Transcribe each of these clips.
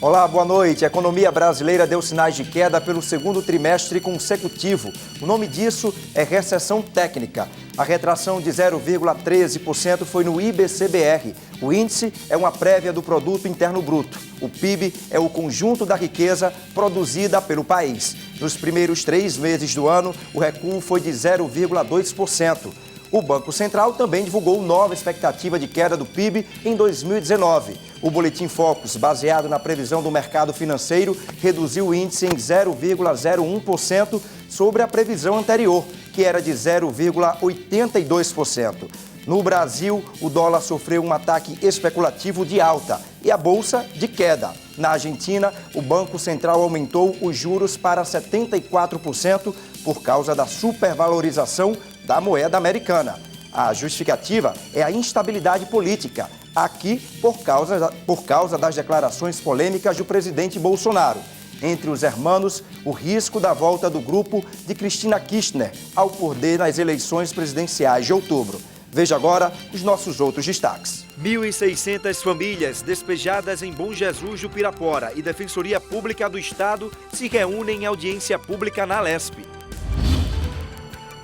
Olá, boa noite. A economia brasileira deu sinais de queda pelo segundo trimestre consecutivo. O nome disso é recessão técnica. A retração de 0,13% foi no IBCBR. O índice é uma prévia do Produto Interno Bruto. O PIB é o conjunto da riqueza produzida pelo país. Nos primeiros 3 meses do ano, o recuo foi de 0,2%. O Banco Central também divulgou nova expectativa de queda do PIB em 2019. O Boletim Focus, baseado na previsão do mercado financeiro, reduziu o índice em 0,01% sobre a previsão anterior, que era de 0,82%. No Brasil, o dólar sofreu um ataque especulativo de alta e a bolsa de queda. Na Argentina, o Banco Central aumentou os juros para 74% por causa da supervalorização da moeda americana. A justificativa é a instabilidade política, aqui por causa das declarações polêmicas do presidente Bolsonaro. Entre os hermanos, o risco da volta do grupo de Cristina Kirchner ao poder nas eleições presidenciais de outubro. Veja agora os nossos outros destaques. 1.600 famílias despejadas em Bom Jesus do Pirapora e Defensoria Pública do Estado se reúnem em audiência pública na Alesp.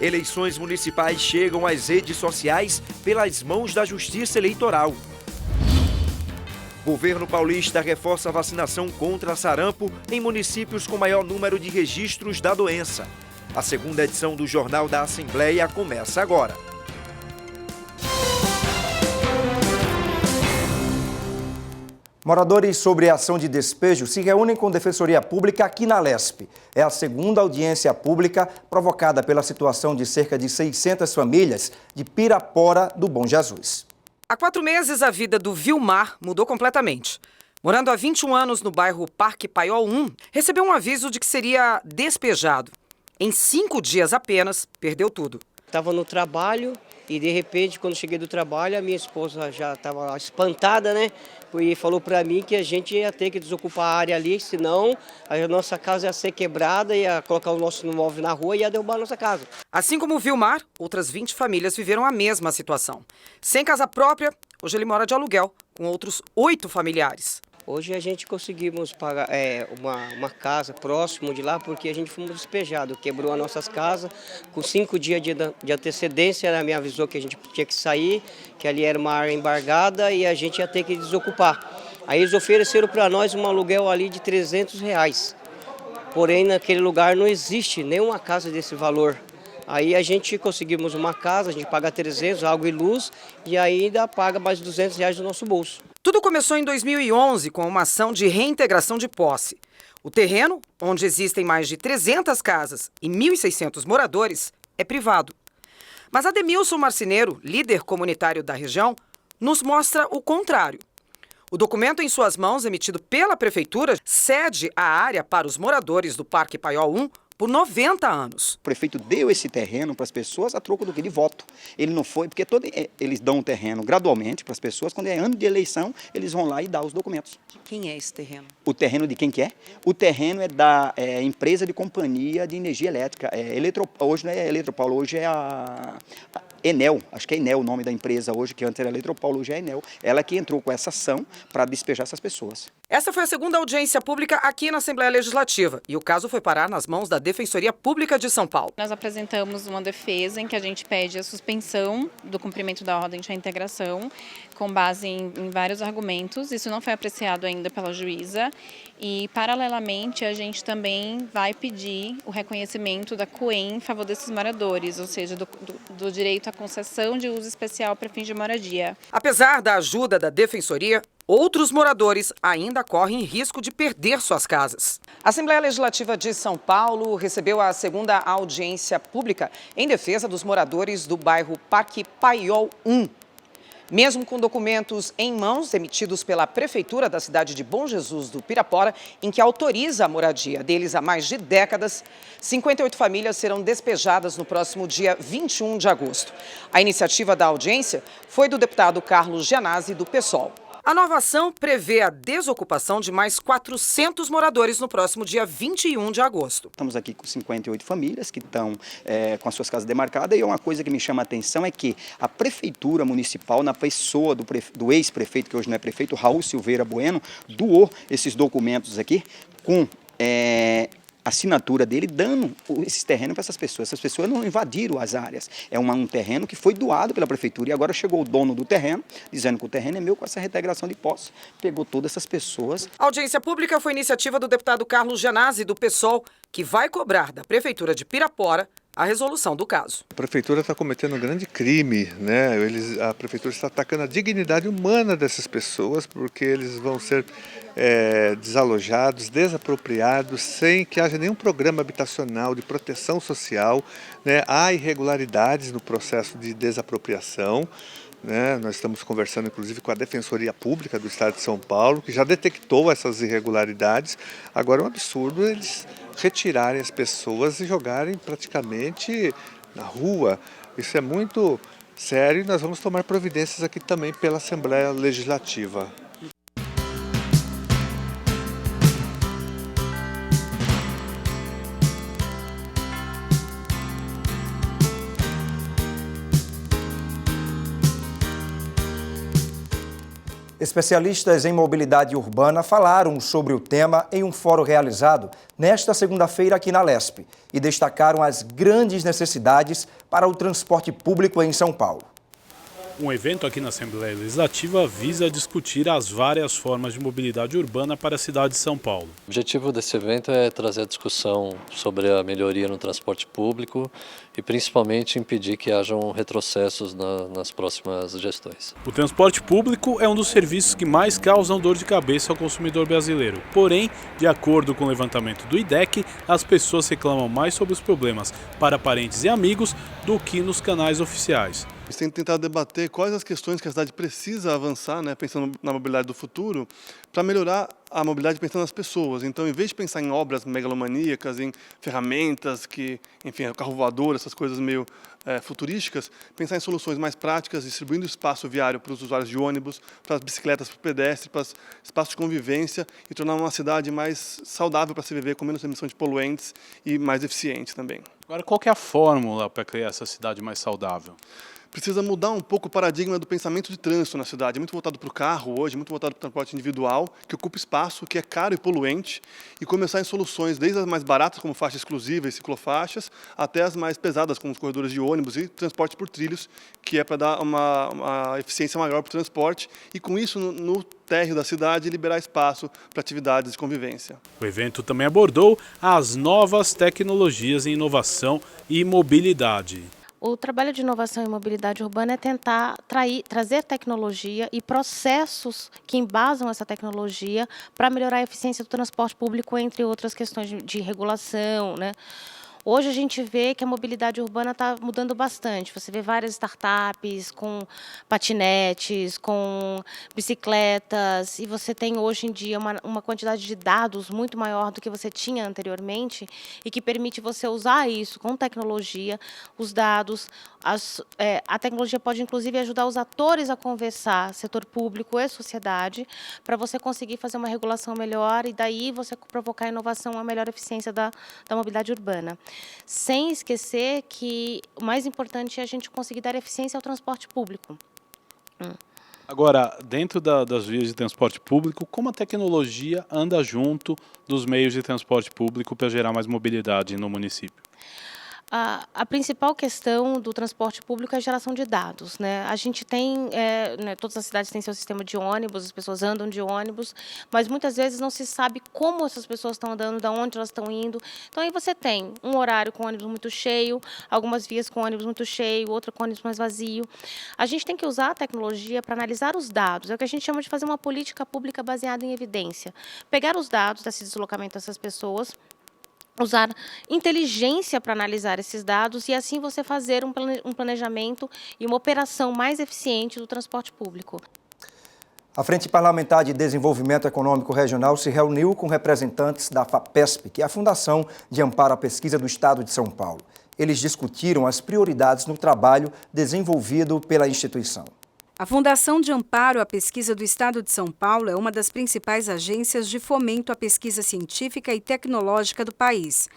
Eleições municipais chegam às redes sociais pelas mãos da Justiça Eleitoral. Governo paulista reforça a vacinação contra sarampo em municípios com maior número de registros da doença. A segunda edição do Jornal da Assembleia começa agora. Moradores sobre ação de despejo se reúnem com Defensoria Pública aqui na Alesp. É a segunda audiência pública provocada pela situação de cerca de 600 famílias de Pirapora do Bom Jesus. Há 4 meses, a vida do Vilmar mudou completamente. Morando há 21 anos no bairro Parque Paiol 1, recebeu um aviso de que seria despejado. Em 5 dias apenas, perdeu tudo. Estava no trabalho e, de repente, quando cheguei do trabalho, a minha esposa já estava espantada, né? E falou para mim que a gente ia ter que desocupar a área ali, senão a nossa casa ia ser quebrada, ia colocar o nosso imóvel na rua e ia derrubar a nossa casa. Assim como o Vilmar, outras 20 famílias viveram a mesma situação. Sem casa própria, hoje ele mora de aluguel, com outros 8 familiares. Hoje a gente conseguimos pagar uma casa próximo de lá porque a gente foi despejado, quebrou as nossas casas. Com 5 dias de antecedência, ela me avisou que a gente tinha que sair, que ali era uma área embargada e a gente ia ter que desocupar. Aí eles ofereceram para nós um aluguel ali de R$300. Porém, naquele lugar não existe nenhuma casa desse valor. Aí a gente conseguimos uma casa, a gente paga 300, água e luz, e ainda paga mais R$200 do nosso bolso. Tudo começou em 2011 com uma ação de reintegração de posse. O terreno, onde existem mais de 300 casas e 1.600 moradores, é privado. Mas Ademilson Marceneiro, líder comunitário da região, nos mostra o contrário. O documento em suas mãos, emitido pela prefeitura, cede a área para os moradores do Parque Paiol 1 por 90 anos. O prefeito deu esse terreno para as pessoas a troco do que? De voto. Ele não foi, porque eles dão o terreno gradualmente para as pessoas, quando é ano de eleição, eles vão lá e dão os documentos. De quem é esse terreno? O terreno de quem que é? O terreno é da empresa de companhia de energia elétrica. Hoje não é Eletropaulo, hoje é a Enel, acho que é Enel o nome da empresa hoje, que antes era Eletropaulo, hoje é Enel. Ela que entrou com essa ação para despejar essas pessoas. Essa foi a segunda audiência pública aqui na Assembleia Legislativa e o caso foi parar nas mãos da Defensoria Pública de São Paulo. Nós apresentamos uma defesa em que a gente pede a suspensão do cumprimento da ordem de reintegração com base em vários argumentos. Isso não foi apreciado ainda pela juíza e, paralelamente, a gente também vai pedir o reconhecimento da COEM em favor desses moradores, ou seja, do direito à concessão de uso especial para fins de moradia. Apesar da ajuda da Defensoria, outros moradores ainda correm risco de perder suas casas. A Assembleia Legislativa de São Paulo recebeu a segunda audiência pública em defesa dos moradores do bairro Parque Paiol 1. Mesmo com documentos em mãos emitidos pela Prefeitura da cidade de Bom Jesus do Pirapora, em que autoriza a moradia deles há mais de décadas, 58 famílias serão despejadas no próximo dia 21 de agosto. A iniciativa da audiência foi do deputado Carlos Gianazzi, do PSOL. A nova ação prevê a desocupação de mais 400 moradores no próximo dia 21 de agosto. Estamos aqui com 58 famílias que estão com as suas casas demarcadas, e uma coisa que me chama a atenção é que a Prefeitura Municipal, na pessoa do ex-prefeito, que hoje não é prefeito, Raul Silveira Bueno, doou esses documentos aqui com assinatura dele, dando esses terrenos para essas pessoas. Essas pessoas não invadiram as áreas. É um terreno que foi doado pela prefeitura e agora chegou o dono do terreno, dizendo que o terreno é meu, com essa reintegração de posse. Pegou todas essas pessoas. A audiência pública foi iniciativa do deputado Carlos Genasi, do PSOL, que vai cobrar da Prefeitura de Pirapora a resolução do caso. A Prefeitura está cometendo um grande crime, né? A Prefeitura está atacando a dignidade humana dessas pessoas, porque eles vão ser desalojados, desapropriados, sem que haja nenhum programa habitacional de proteção social, né? Há irregularidades no processo de desapropriação, né? Nós estamos conversando inclusive com a Defensoria Pública do Estado de São Paulo, que já detectou essas irregularidades. Agora é um absurdo eles retirarem as pessoas e jogarem praticamente na rua. Isso é muito sério e nós vamos tomar providências aqui também pela Assembleia Legislativa. Especialistas em mobilidade urbana falaram sobre o tema em um fórum realizado nesta segunda-feira aqui na Lesp e destacaram as grandes necessidades para o transporte público em São Paulo. Um evento aqui na Assembleia Legislativa visa discutir as várias formas de mobilidade urbana para a cidade de São Paulo. O objetivo desse evento é trazer a discussão sobre a melhoria no transporte público e principalmente impedir que hajam retrocessos nas próximas gestões. O transporte público é um dos serviços que mais causam dor de cabeça ao consumidor brasileiro. Porém, de acordo com o levantamento do IDEC, as pessoas reclamam mais sobre os problemas para parentes e amigos do que nos canais oficiais. A gente tem tentado debater quais as questões que a cidade precisa avançar, né, pensando na mobilidade do futuro, para melhorar a mobilidade pensando nas pessoas. Então, em vez de pensar em obras megalomaníacas, em ferramentas, enfim, carro voador, essas coisas meio futurísticas, pensar em soluções mais práticas, distribuindo espaço viário para os usuários de ônibus, para as bicicletas, para o pedestre, para os espaços de convivência e tornar uma cidade mais saudável para se viver, com menos emissão de poluentes e mais eficiente também. Agora, qual que é a fórmula para criar essa cidade mais saudável? Precisa mudar um pouco o paradigma do pensamento de trânsito na cidade. É muito voltado para o carro hoje, muito voltado para o transporte individual, que ocupa espaço, que é caro e poluente, e começar em soluções desde as mais baratas, como faixas exclusivas e ciclofaixas, até as mais pesadas, como os corredores de ônibus e transporte por trilhos, que é para dar uma eficiência maior para o transporte, e com isso, no térreo da cidade, liberar espaço para atividades de convivência. O evento também abordou as novas tecnologias em inovação e mobilidade. O trabalho de inovação e mobilidade urbana é tentar trazer tecnologia e processos que embasam essa tecnologia para melhorar a eficiência do transporte público, entre outras questões de regulação, né? Hoje a gente vê que a mobilidade urbana está mudando bastante. Você vê várias startups com patinetes, com bicicletas, e você tem hoje em dia uma quantidade de dados muito maior do que você tinha anteriormente e que permite você usar isso com tecnologia, os dados. A tecnologia pode, inclusive, ajudar os atores a conversar, setor público e sociedade, para você conseguir fazer uma regulação melhor e daí você provocar inovação, a melhor eficiência da mobilidade urbana. Sem esquecer que o mais importante é a gente conseguir dar eficiência ao transporte público. Agora, dentro das vias de transporte público, como a tecnologia anda junto dos meios de transporte público para gerar mais mobilidade no município? A principal questão do transporte público é a geração de dados, né? A gente tem, todas as cidades têm seu sistema de ônibus, as pessoas andam de ônibus, mas muitas vezes não se sabe como essas pessoas estão andando, de onde elas estão indo. Então, aí você tem um horário com ônibus muito cheio, algumas vias com ônibus muito cheio, outra com ônibus mais vazio. A gente tem que usar a tecnologia para analisar os dados, é o que a gente chama de fazer uma política pública baseada em evidência. Pegar os dados desse deslocamento dessas pessoas, usar inteligência para analisar esses dados e assim você fazer um planejamento e uma operação mais eficiente do transporte público. A Frente Parlamentar de Desenvolvimento Econômico Regional se reuniu com representantes da FAPESP, que é a Fundação de Amparo à Pesquisa do Estado de São Paulo. Eles discutiram as prioridades no trabalho desenvolvido pela instituição. A Fundação de Amparo à Pesquisa do Estado de São Paulo é uma das principais agências de fomento à pesquisa científica e tecnológica do país.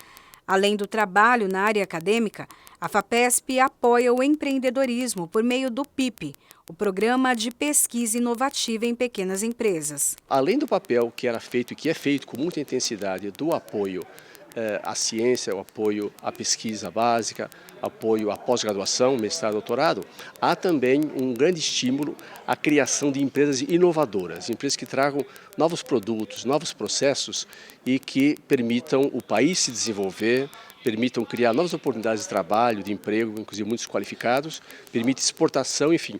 Além do trabalho na área acadêmica, a FAPESP apoia o empreendedorismo por meio do PIP, o Programa de Pesquisa Inovativa em Pequenas Empresas. Além do papel que era feito e que é feito com muita intensidade do apoio à ciência, o apoio à pesquisa básica, apoio à pós-graduação, mestrado, doutorado, há também um grande estímulo à criação de empresas inovadoras, empresas que tragam novos produtos, novos processos e que permitam o país se desenvolver, permitam criar novas oportunidades de trabalho, de emprego, inclusive muitos qualificados, permite exportação, enfim,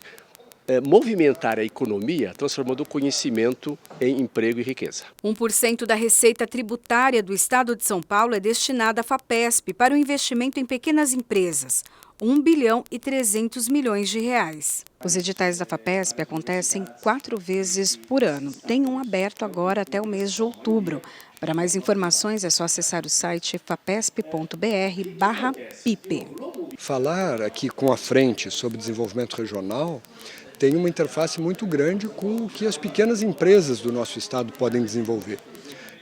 movimentar a economia, transformando o conhecimento em emprego e riqueza. 1% da receita tributária do Estado de São Paulo é destinada à FAPESP para o investimento em pequenas empresas, 1 bilhão e 300 milhões de reais. Os editais da FAPESP acontecem 4 vezes por ano. Tem um aberto agora até o mês de outubro. Para mais informações é só acessar o site fapesp.br/PIP. Falar aqui com a frente sobre desenvolvimento regional tem uma interface muito grande com o que as pequenas empresas do nosso estado podem desenvolver.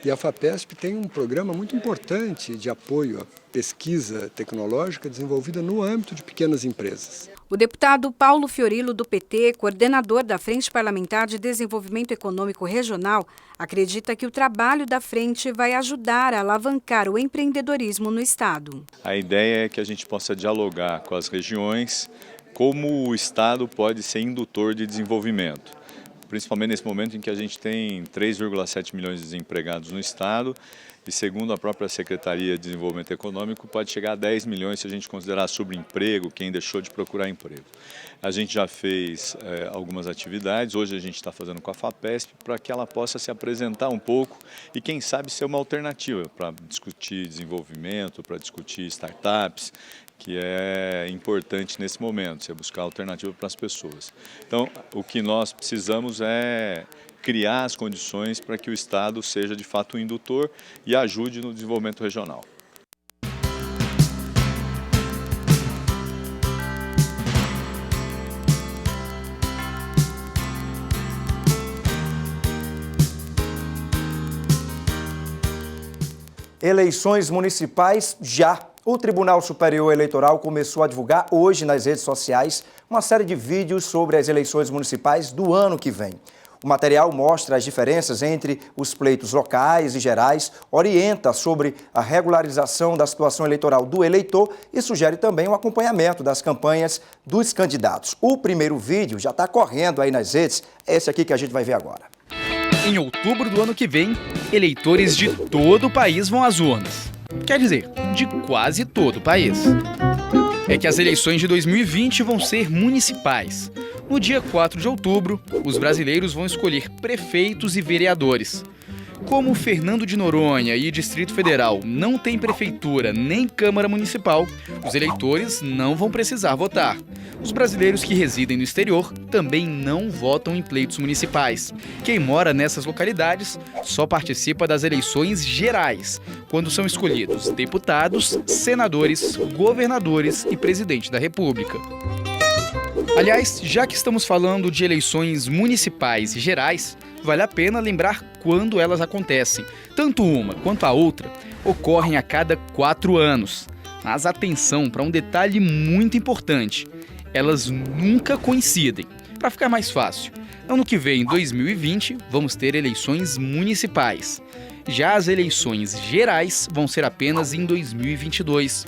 E a FAPESP tem um programa muito importante de apoio à pesquisa tecnológica desenvolvida no âmbito de pequenas empresas. O deputado Paulo Fiorilo, do PT, coordenador da Frente Parlamentar de Desenvolvimento Econômico Regional, acredita que o trabalho da frente vai ajudar a alavancar o empreendedorismo no estado. A ideia é que a gente possa dialogar com as regiões como o estado pode ser indutor de desenvolvimento, principalmente nesse momento em que a gente tem 3,7 milhões de desempregados no estado e, segundo a própria Secretaria de Desenvolvimento Econômico, pode chegar a 10 milhões se a gente considerar subemprego, quem deixou de procurar emprego. A gente já fez algumas atividades, hoje a gente está fazendo com a FAPESP para que ela possa se apresentar um pouco e, quem sabe, ser uma alternativa para discutir desenvolvimento, para discutir startups, que é importante nesse momento, você buscar alternativa para as pessoas. Então, o que nós precisamos é criar as condições para que o Estado seja de fato um indutor e ajude no desenvolvimento regional. Eleições municipais já. O Tribunal Superior Eleitoral começou a divulgar hoje nas redes sociais uma série de vídeos sobre as eleições municipais do ano que vem. O material mostra as diferenças entre os pleitos locais e gerais, orienta sobre a regularização da situação eleitoral do eleitor e sugere também um acompanhamento das campanhas dos candidatos. O primeiro vídeo já está correndo aí nas redes, é esse aqui que a gente vai ver agora. Em outubro do ano que vem, eleitores de todo o país vão às urnas. Quer dizer, de quase todo o país. É que as eleições de 2020 vão ser municipais. No dia 4 de outubro, os brasileiros vão escolher prefeitos e vereadores. Como Fernando de Noronha e Distrito Federal não tem prefeitura nem Câmara Municipal, os eleitores não vão precisar votar. Os brasileiros que residem no exterior também não votam em pleitos municipais. Quem mora nessas localidades só participa das eleições gerais, quando são escolhidos deputados, senadores, governadores e presidente da República. Aliás, já que estamos falando de eleições municipais e gerais, vale a pena lembrar quando elas acontecem. Tanto uma quanto a outra ocorrem a cada 4 anos. Mas atenção para um detalhe muito importante: elas nunca coincidem. Para ficar mais fácil, ano que vem, em 2020, vamos ter eleições municipais. Já as eleições gerais vão ser apenas em 2022.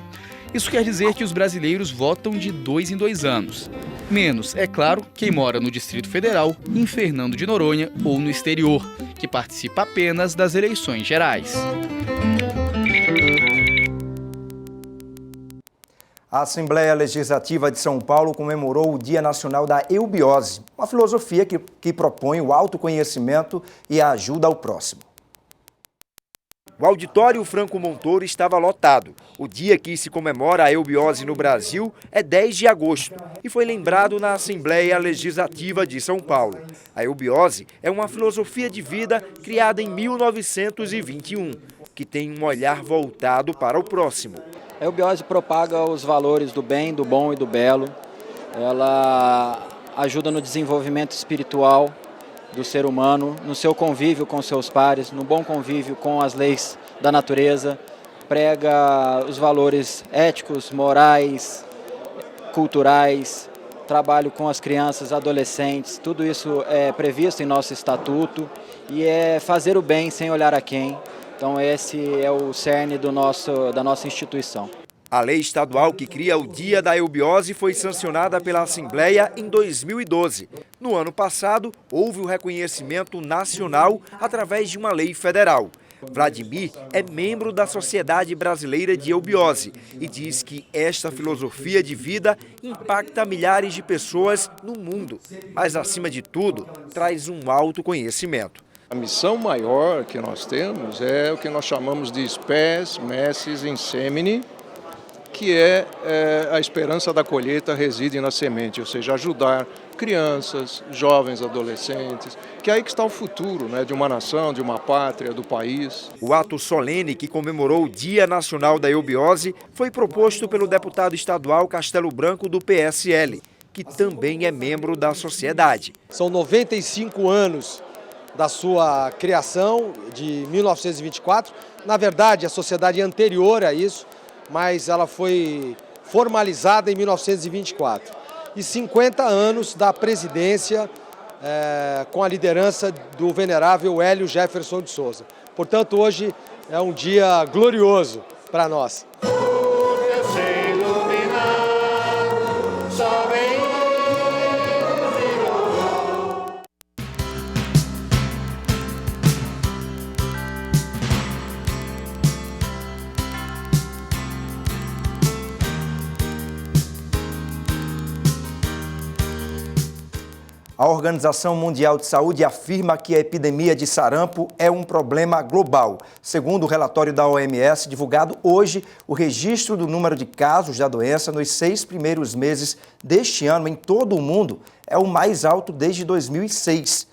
Isso quer dizer que os brasileiros votam de 2 em 2 anos. Menos, é claro, quem mora no Distrito Federal, em Fernando de Noronha ou no exterior, que participa apenas das eleições gerais. A Assembleia Legislativa de São Paulo comemorou o Dia Nacional da Eubiose, uma filosofia que propõe o autoconhecimento e a ajuda ao próximo. O auditório Franco Montoro estava lotado. O dia que se comemora a eubiose no Brasil é 10 de agosto e foi lembrado na Assembleia Legislativa de São Paulo. A eubiose é uma filosofia de vida criada em 1921, que tem um olhar voltado para o próximo. A eubiose propaga os valores do bem, do bom e do belo. Ela ajuda no desenvolvimento espiritual do ser humano, no seu convívio com seus pares, no bom convívio com as leis da natureza, prega os valores éticos, morais, culturais, trabalho com as crianças, adolescentes, tudo isso é previsto em nosso estatuto e é fazer o bem sem olhar a quem. Então esse é o cerne da nossa instituição. A lei estadual que cria o Dia da Eubiose foi sancionada pela Assembleia em 2012. No ano passado, houve o reconhecimento nacional através de uma lei federal. Vladimir é membro da Sociedade Brasileira de Eubiose e diz que esta filosofia de vida impacta milhares de pessoas no mundo, mas, acima de tudo, traz um autoconhecimento. A missão maior que nós temos é o que nós chamamos de spes messis in semine, que é a esperança da colheita reside na semente, ou seja, ajudar crianças, jovens, adolescentes, que é aí que está o futuro, né, de uma nação, de uma pátria, do país. O ato solene que comemorou o Dia Nacional da Eubiose foi proposto pelo deputado estadual Castelo Branco do PSL, que também é membro da sociedade. São 95 anos da sua criação, de 1924. Na verdade, a sociedade é anterior a isso, mas ela foi formalizada em 1924. E 50 anos da presidência com a liderança do venerável Hélio Jefferson de Souza. Portanto, hoje é um dia glorioso para nós. A Organização Mundial de Saúde afirma que a epidemia de sarampo é um problema global. Segundo o relatório da OMS, divulgado hoje, o registro do número de casos da doença nos 6 primeiros meses deste ano em todo o mundo é o mais alto desde 2006.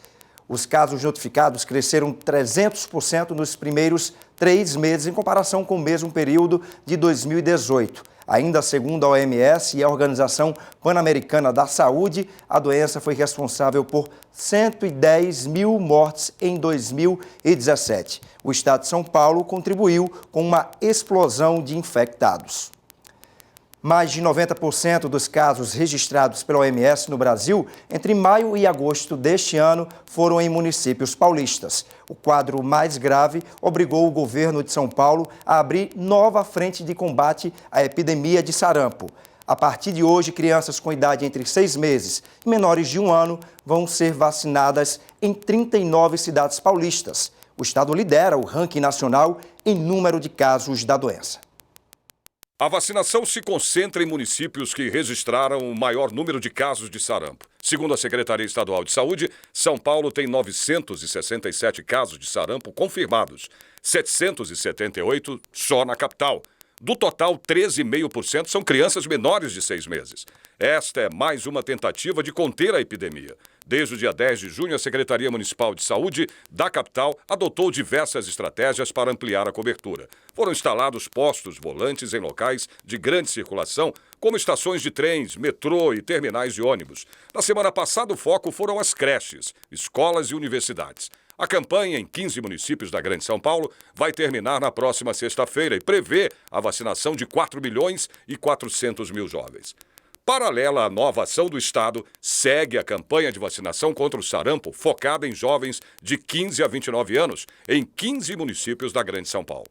Os casos notificados cresceram 300% nos primeiros 3 meses em comparação com o mesmo período de 2018. Ainda segundo a OMS e a Organização Pan-Americana da Saúde, a doença foi responsável por 110 mil mortes em 2017. O estado de São Paulo contribuiu com uma explosão de infectados. Mais de 90% dos casos registrados pela OMS no Brasil entre maio e agosto deste ano foram em municípios paulistas. O quadro mais grave obrigou o governo de São Paulo a abrir nova frente de combate à epidemia de sarampo. A partir de hoje, crianças com idade entre 6 meses e menores de 1 ano vão ser vacinadas em 39 cidades paulistas. O estado lidera o ranking nacional em número de casos da doença. A vacinação se concentra em municípios que registraram o maior número de casos de sarampo. Segundo a Secretaria Estadual de Saúde, São Paulo tem 967 casos de sarampo confirmados, 778 só na capital. Do total, 13,5% são crianças menores de 6 meses. Esta é mais uma tentativa de conter a epidemia. Desde o dia 10 de junho, a Secretaria Municipal de Saúde da capital adotou diversas estratégias para ampliar a cobertura. Foram instalados postos volantes em locais de grande circulação, como estações de trens, metrô e terminais de ônibus. Na semana passada, o foco foram as creches, escolas e universidades. A campanha em 15 municípios da Grande São Paulo vai terminar na próxima sexta-feira e prevê a vacinação de 4.400.000 jovens. Paralela à nova ação do Estado, segue a campanha de vacinação contra o sarampo focada em jovens de 15 a 29 anos em 15 municípios da Grande São Paulo.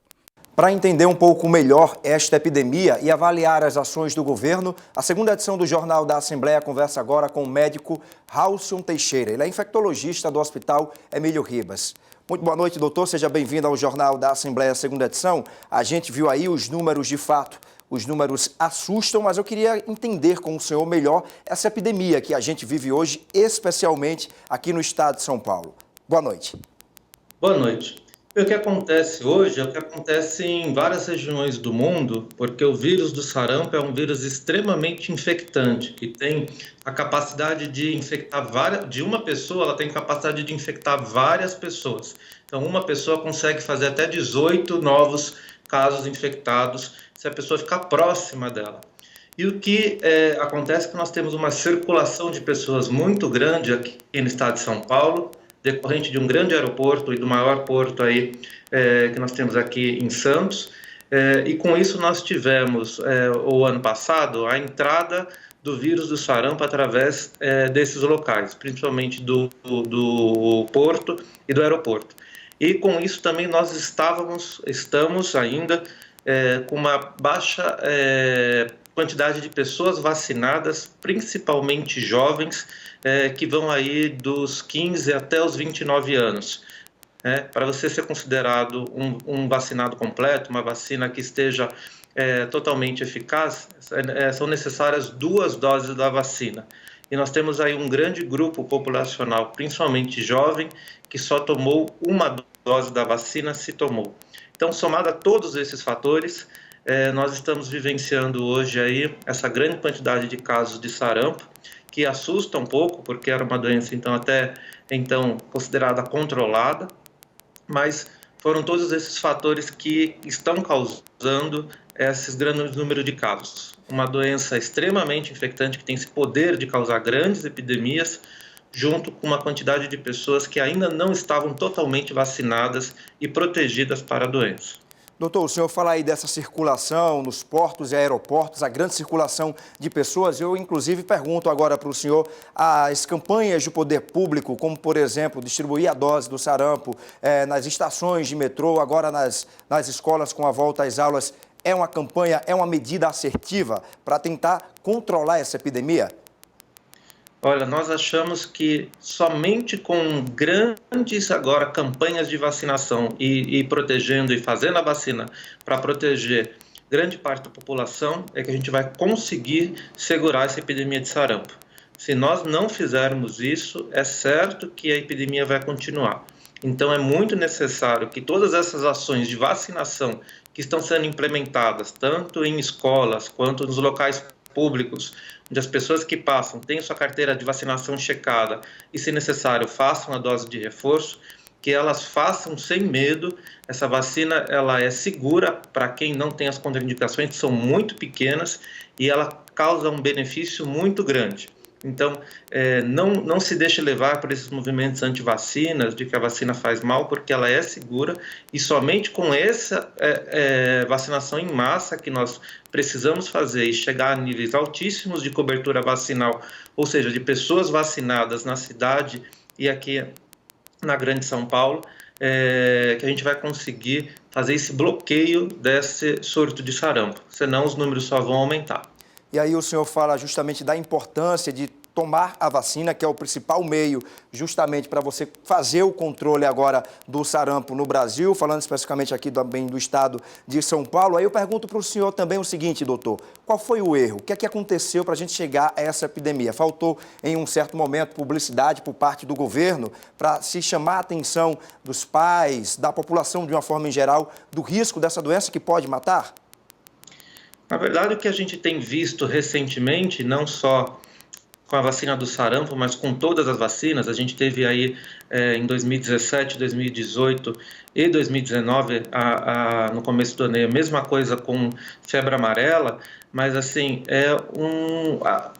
Para entender um pouco melhor esta epidemia e avaliar as ações do governo, a segunda edição do Jornal da Assembleia conversa agora com o médico Halcyon Teixeira. Ele é infectologista do Hospital Emílio Ribas. Muito boa noite, doutor. Seja bem-vindo ao Jornal da Assembleia, segunda edição. A gente viu aí os números de fato. Os números assustam, mas eu queria entender com o senhor melhor essa epidemia que a gente vive hoje, especialmente aqui no estado de São Paulo. Boa noite. Boa noite. O que acontece hoje é o que acontece em várias regiões do mundo, porque o vírus do sarampo é um vírus extremamente infectante, que tem a capacidade de infectar de uma pessoa, ela tem capacidade de infectar várias pessoas. Então, uma pessoa consegue fazer até 18 novos casos infectados se a pessoa ficar próxima dela. E o que acontece é que nós temos uma circulação de pessoas muito grande aqui no estado de São Paulo, decorrente de um grande aeroporto e do maior porto aí que nós temos aqui em Santos. E com isso nós tivemos, o ano passado, a entrada do vírus do sarampo através desses locais, principalmente do porto e do aeroporto. E com isso também nós estamos ainda com uma baixa quantidade de pessoas vacinadas, principalmente jovens, que vão aí dos 15 até os 29 anos. Para você ser considerado um vacinado completo, uma vacina que esteja totalmente eficaz, são necessárias 2 doses da vacina. E nós temos aí um grande grupo populacional, principalmente jovem, que só tomou uma dose da vacina, se tomou. Então, somado a todos esses fatores, nós estamos vivenciando hoje aí essa grande quantidade de casos de sarampo, que assusta um pouco, porque era uma doença até então considerada controlada, mas foram todos esses fatores que estão causando esses grandes números de casos. Uma doença extremamente infectante que tem esse poder de causar grandes epidemias, junto com uma quantidade de pessoas que ainda não estavam totalmente vacinadas e protegidas para a doença. Doutor, o senhor fala aí dessa circulação nos portos e aeroportos, a grande circulação de pessoas. Eu, inclusive, pergunto agora para o senhor as campanhas de poder público, como, por exemplo, distribuir a dose do sarampo nas estações de metrô, agora nas escolas com a volta às aulas, é uma campanha, é uma medida assertiva para tentar controlar essa epidemia? Olha, nós achamos que somente com grandes agora campanhas de vacinação e protegendo e fazendo a vacina para proteger grande parte da população é que a gente vai conseguir segurar essa epidemia de sarampo. Se nós não fizermos isso, é certo que a epidemia vai continuar. Então é muito necessário que todas essas ações de vacinação que estão sendo implementadas, tanto em escolas quanto nos locais públicos, onde as pessoas que passam têm sua carteira de vacinação checada e, se necessário, façam a dose de reforço, que elas façam sem medo. Essa vacina ela é segura para quem não tem as contraindicações, que são muito pequenas, e ela causa um benefício muito grande. Então, não se deixe levar por esses movimentos anti-vacinas, de que a vacina faz mal, porque ela é segura, e somente com essa vacinação em massa que nós precisamos fazer e chegar a níveis altíssimos de cobertura vacinal, ou seja, de pessoas vacinadas na cidade e aqui na Grande São Paulo, que a gente vai conseguir fazer esse bloqueio desse surto de sarampo, senão os números só vão aumentar. E aí o senhor fala justamente da importância de tomar a vacina, que é o principal meio justamente para você fazer o controle agora do sarampo no Brasil, falando especificamente aqui também do estado de São Paulo. Aí eu pergunto para o senhor também o seguinte, doutor, qual foi o erro? O que é que aconteceu para a gente chegar a essa epidemia? Faltou, em um certo momento, publicidade por parte do governo para se chamar a atenção dos pais, da população de uma forma em geral, do risco dessa doença que pode matar? Na verdade, o que a gente tem visto recentemente, não só com a vacina do sarampo, mas com todas as vacinas, a gente teve aí em 2017, 2018 e 2019, no começo do ano, a mesma coisa com febre amarela, mas assim,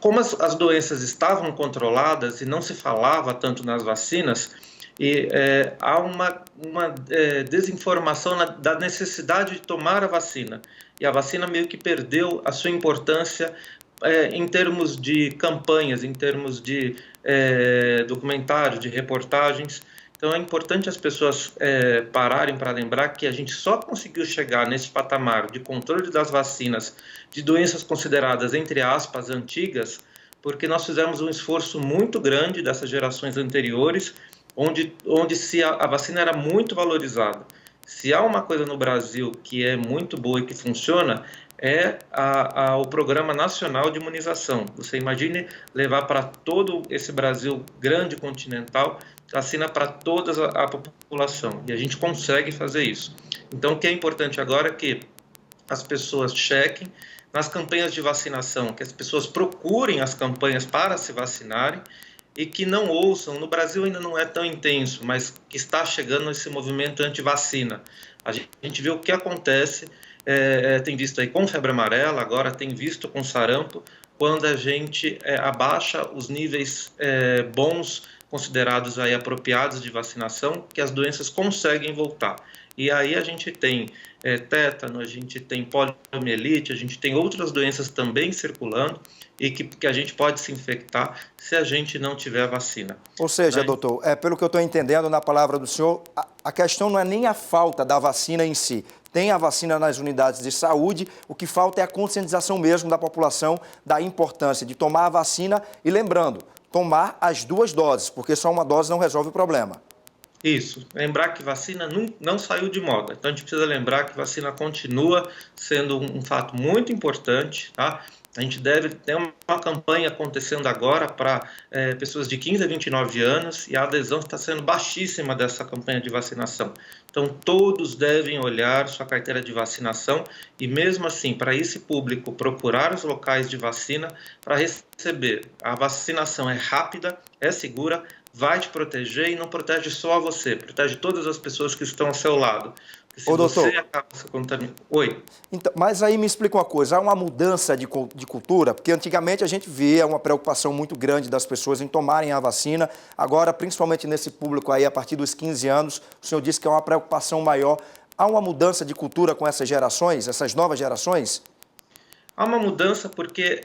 como as doenças estavam controladas e não se falava tanto nas vacinas, e há uma desinformação da necessidade de tomar a vacina. E a vacina meio que perdeu a sua importância em termos de campanhas, em termos de documentários, de reportagens. Então é importante as pessoas pararem para lembrar que a gente só conseguiu chegar nesse patamar de controle das vacinas de doenças consideradas, entre aspas, antigas, porque nós fizemos um esforço muito grande dessas gerações anteriores, onde a vacina era muito valorizada. Se há uma coisa no Brasil que é muito boa e que funciona, é o Programa Nacional de Imunização. Você imagine levar para todo esse Brasil grande continental vacina para toda a população. E a gente consegue fazer isso. Então, o que é importante agora é que as pessoas chequem nas campanhas de vacinação, que as pessoas procurem as campanhas para se vacinarem, e que não ouçam, no Brasil ainda não é tão intenso, mas que está chegando esse movimento anti-vacina. A gente vê o que acontece tem visto aí com febre amarela, agora tem visto com sarampo, quando a gente abaixa os níveis bons, considerados aí apropriados de vacinação, que as doenças conseguem voltar. E aí a gente tem tétano, a gente tem poliomielite, a gente tem outras doenças também circulando e que a gente pode se infectar se a gente não tiver vacina. Ou seja, doutor, pelo que eu estou entendendo na palavra do senhor, a questão não é nem a falta da vacina em si. Tem a vacina nas unidades de saúde, o que falta é a conscientização mesmo da população da importância de tomar a vacina e, lembrando, tomar as 2 doses, porque só uma dose não resolve o problema. Isso, lembrar que vacina não saiu de moda, então a gente precisa lembrar que vacina continua sendo um fato muito importante, tá? A gente deve ter uma campanha acontecendo agora para pessoas de 15 a 29 anos e a adesão está sendo baixíssima dessa campanha de vacinação. Então, todos devem olhar sua carteira de vacinação e, mesmo assim, para esse público, procurar os locais de vacina para receber. A vacinação é rápida, é segura, vai te proteger e não protege só você, protege todas as pessoas que estão ao seu lado. Se doutor, você acaba se contaminando... Oi? Então, mas aí me explica uma coisa, há uma mudança de cultura? Porque antigamente a gente via uma preocupação muito grande das pessoas em tomarem a vacina, agora, principalmente nesse público aí, a partir dos 15 anos, o senhor disse que é uma preocupação maior. Há uma mudança de cultura com essas gerações, essas novas gerações? Há uma mudança porque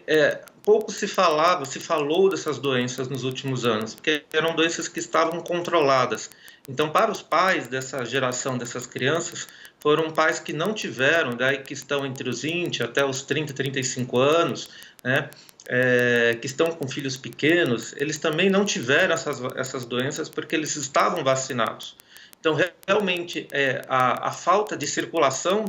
pouco se falou dessas doenças nos últimos anos, porque eram doenças que estavam controladas. Então, para os pais dessa geração, dessas crianças, foram pais que não tiveram, daí que estão entre os 20 até os 30, 35 anos, né, que estão com filhos pequenos, eles também não tiveram essas doenças porque eles estavam vacinados. Então, realmente, a falta de circulação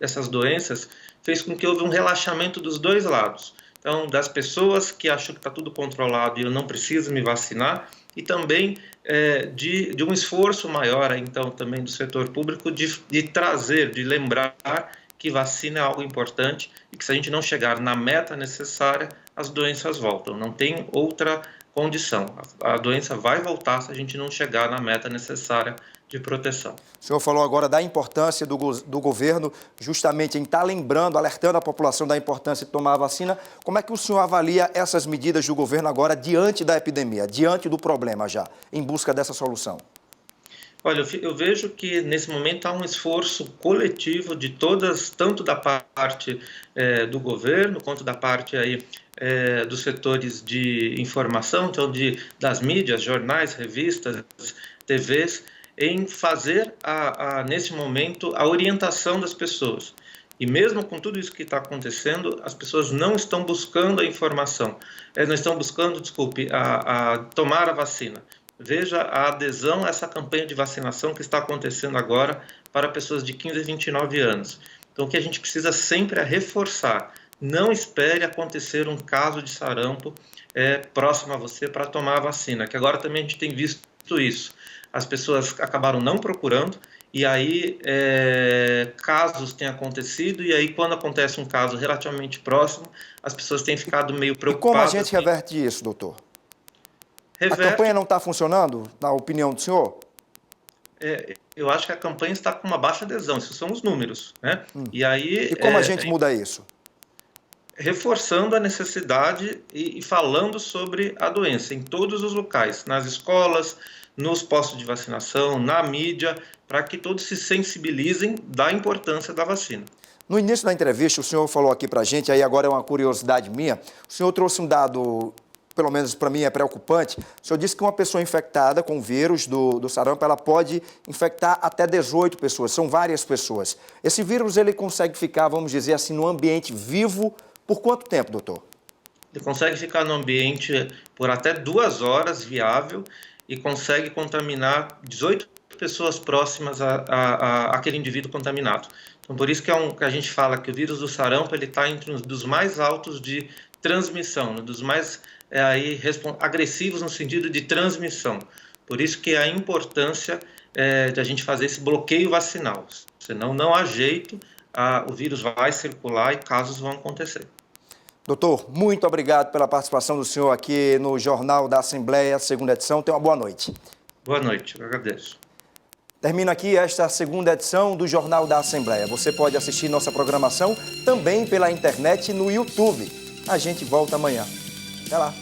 dessas doenças fez com que houve um relaxamento dos dois lados. Então, das pessoas que acham que está tudo controlado e eu não preciso me vacinar, e também de um esforço maior, então, também do setor público de trazer, de lembrar que vacina é algo importante e que se a gente não chegar na meta necessária, as doenças voltam. Não tem outra condição. A doença vai voltar se a gente não chegar na meta necessária de proteção. O senhor falou agora da importância do governo justamente em estar lembrando, alertando a população da importância de tomar a vacina. Como é que o senhor avalia essas medidas do governo agora diante da epidemia, diante do problema já, em busca dessa solução? Olha, eu vejo que nesse momento há um esforço coletivo de todas, tanto da parte do governo, quanto da parte aí, dos setores de informação, então das mídias, jornais, revistas, TVs, em fazer, nesse momento, a orientação das pessoas. E mesmo com tudo isso que está acontecendo, as pessoas não estão buscando a informação, não estão buscando, a tomar a vacina. Veja a adesão a essa campanha de vacinação que está acontecendo agora para pessoas de 15 a 29 anos. Então, o que a gente precisa sempre é reforçar. Não espere acontecer um caso de sarampo próximo a você para tomar a vacina, que agora também a gente tem visto isso. As pessoas acabaram não procurando e aí casos têm acontecido e aí quando acontece um caso relativamente próximo, as pessoas têm ficado meio preocupadas. E como a gente reverte isso, doutor? A campanha não está funcionando, na opinião do senhor? Eu acho que a campanha está com uma baixa adesão, esses são os números, né? E como a gente muda isso? Reforçando a necessidade e falando sobre a doença em todos os locais, nas escolas, nos postos de vacinação, na mídia, para que todos se sensibilizem da importância da vacina. No início da entrevista, o senhor falou aqui para a gente, aí agora é uma curiosidade minha, o senhor trouxe um dado, pelo menos para mim é preocupante, o senhor disse que uma pessoa infectada com o vírus do sarampo, ela pode infectar até 18 pessoas, são várias pessoas. Esse vírus, ele consegue ficar, vamos dizer assim, no ambiente vivo por quanto tempo, doutor? Ele consegue ficar no ambiente por até 2 horas, viável, e consegue contaminar 18 pessoas próximas àquele indivíduo contaminado. Então, por isso que a gente fala que o vírus do sarampo está entre um dos mais altos de transmissão, dos mais agressivos no sentido de transmissão. Por isso que a importância de a gente fazer esse bloqueio vacinal. Senão não há jeito, o vírus vai circular e casos vão acontecer. Doutor, muito obrigado pela participação do senhor aqui no Jornal da Assembleia, segunda edição. Tenha uma boa noite. Boa noite, eu agradeço. Termina aqui esta segunda edição do Jornal da Assembleia. Você pode assistir nossa programação também pela internet no YouTube. A gente volta amanhã. Até lá.